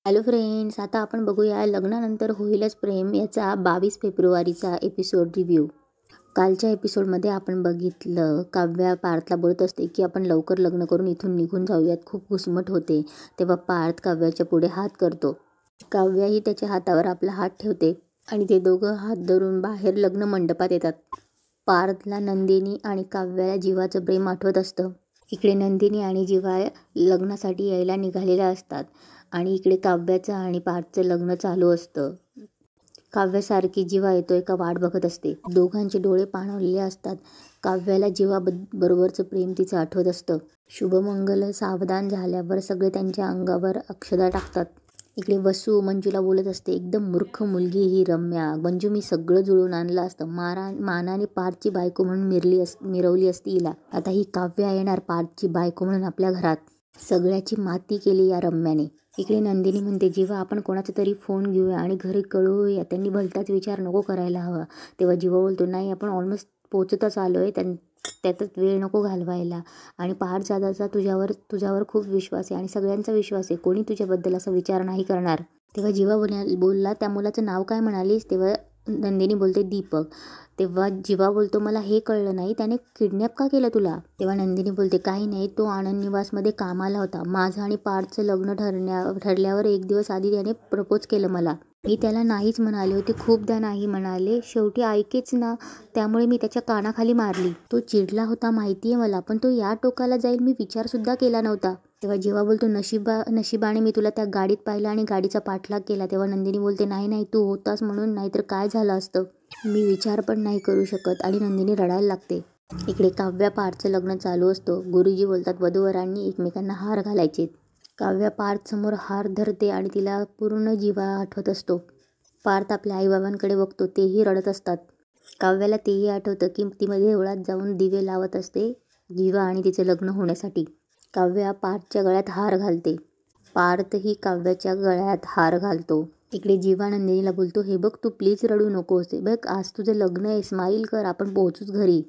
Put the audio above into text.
Hello friends, आता आपण बघूया लग्नानंतर होईलच प्रेम याचा 22 फेब्रुवारीचा एपिसोड रिव्ह्यू. कालच्या एपिसोडमध्ये आपण बघितलं काव्या पार्थला बोलत असते की आपण लवकर लग्न करून इथून निघून जाऊयात, खूप घुसमट होते. तेव्हा पार्थ काव्याच्या पुढे हात करतो. काव्याही त्याच्या हातावर आपला हात ठेवते आणि ते दोघं हात धरून बाहेर लग्न मंडपात येतात. पार्थला नंदिनी आणि काव्याला जीवाचं प्रेम आठवत असतं. इकडे नंदिनी आणि जीवा लग्नासाठी यायला निघालेल्या असतात आणि इकडे काव्याचं आणि पार्थचं लग्न चालू असतं. काव्यासारखी जीवा येतोय का वाट बघत असते. दोघांचे डोळे पाणावलेले असतात. काव्याला जीवा बरोबरचं प्रेम तिचं आठवत असतं. शुभमंगल सावधान झाल्यावर सगळे त्यांच्या अंगावर अक्षदा टाकतात. इकडे वसू मंजूला बोलत असते, एकदम मूर्ख मुलगी ही रम्या. मंजू, मी सगळं जुळून आणलं असतं. मानाने पार्थची बायको म्हणून मिरवली असती हिला. आता ही काव्या येणार पार्थची बायको म्हणून आपल्या घरात. सगळ्याची माती केली या रम्याने. इकडे नंदिनी म्हणते, जीवा आपण कोणाचा तरी फोन घेऊया आणि घरी कळवूया, त्यांनी भलताच विचार नको करायला हवा. तेव्हा जीवा बोलतो, नाही आपण ऑलमोस्ट पोचतच आलोय, त्यातच वेळ नको घालवायला. आणि पार्थ दादाचा तुझ्यावर खूप विश्वास आहे आणि सगळ्यांचा विश्वास आहे, कोणी तुझ्याबद्दल असा विचार नाही करणार. तेव्हा जीवा बोलला, त्या मुलाचं नाव काय म्हणालीस? तेव्हा नंदिनी बोलते, दीपक. तेव्हा जीवा बोलतो, मला हे कळलं नाही, त्याने किडनॅप का केलं तुला? तेव्हा नंदिनी बोलते, काही नाही, तो आनंद निवासमध्ये कामाला होता. माझं आणि पार्थचं लग्न ठरल्यावर एक दिवस आधी त्याने प्रपोज केलं मला. मी त्याला नाहीच म्हणाले होते, खूपदा नाही म्हणाले, शेवटी ऐकेच ना, त्यामुळे मी त्याच्या कानाखाली मारली. तो चिडला होता माहितीये मला, पण तो या टोकाला जाईल मी विचारसुद्धा केला नव्हता. तेव्हा जीवा बोलतो, नशिबाने मी तुला त्या गाडीत पाहिलं आणि गाडीचा पाठलाग केला. तेव्हा नंदिनी बोलते, नाही तू होतास म्हणून, नाहीतर काय झालं असतं, मी विचार पण नाही करू शकत. आणि नंदिनी रडायला लागते. इकडे काव्या पार्थचं लग्न चालू असतो. गुरुजी बोलतात, वधूवरांनी एकमेकांना हार घालायचे. काव्या पार्थ समोर हार धरते आणि तिला पूर्ण जीवा आठवत असतो. पार्थ आपल्या आईबाबांकडे बघतो, तेही रडत असतात. काव्याला तेही आठवतं की ती देवळात जाऊन दिवे लावत असते जीवा आणि तिचं लग्न होण्यासाठी. काव्या पार्थच्या गळ्यात हार घालते. पार्थही काव्याच्या गळ्यात हार घालतो. इकडे जीवा नंदिनीला बोलतो, हे बघ तू प्लीज रडू नकोस, बघ आज तुझं लग्न आहे, स्माईल कर, आपण पोहोचूच घरी.